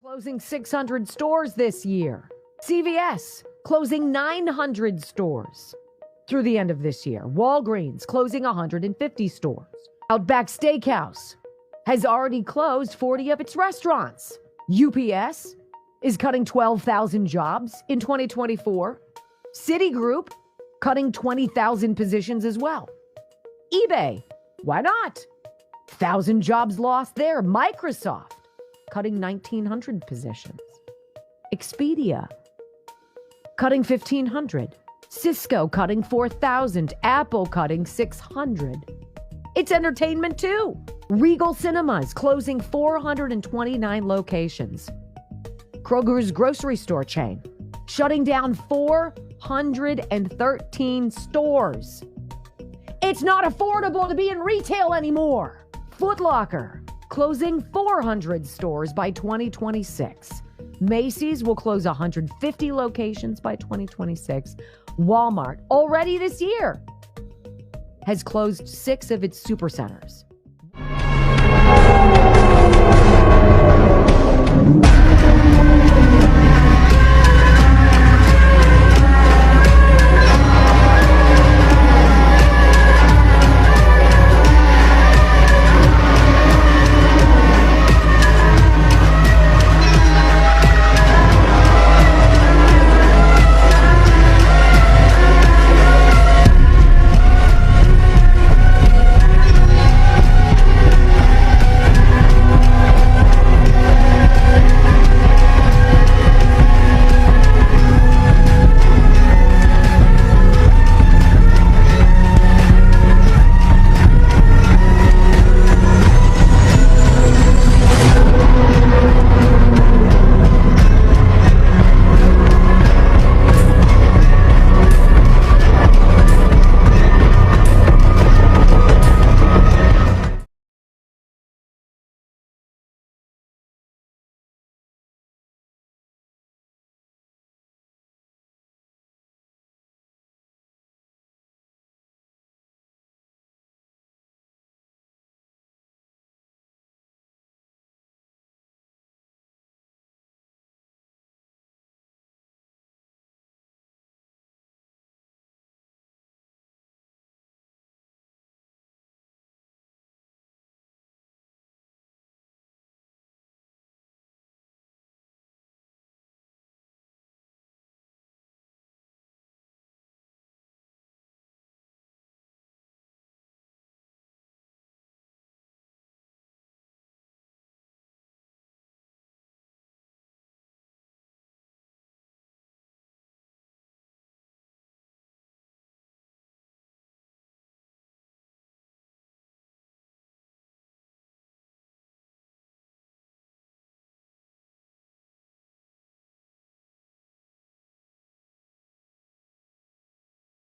closing 600 stores this year. CVS closing 900 stores through the end of this year. Walgreens closing 150 stores. Outback Steakhouse has already closed 40 of its restaurants. UPS is cutting 12,000 jobs in 2024. Citigroup cutting 20,000 positions as well. eBay, why not? 1,000 jobs lost there. Microsoft cutting 1,900 positions. Expedia cutting 1,500. Cisco cutting 4,000. Apple cutting 600. It's entertainment too. Regal Cinemas closing 429 locations. Kroger's grocery store chain shutting down 413 stores. It's not affordable to be in retail anymore. Foot Locker closing 400 stores by 2026. Macy's will close 150 locations by 2026. Walmart, already this year, has closed 6 of its supercenters.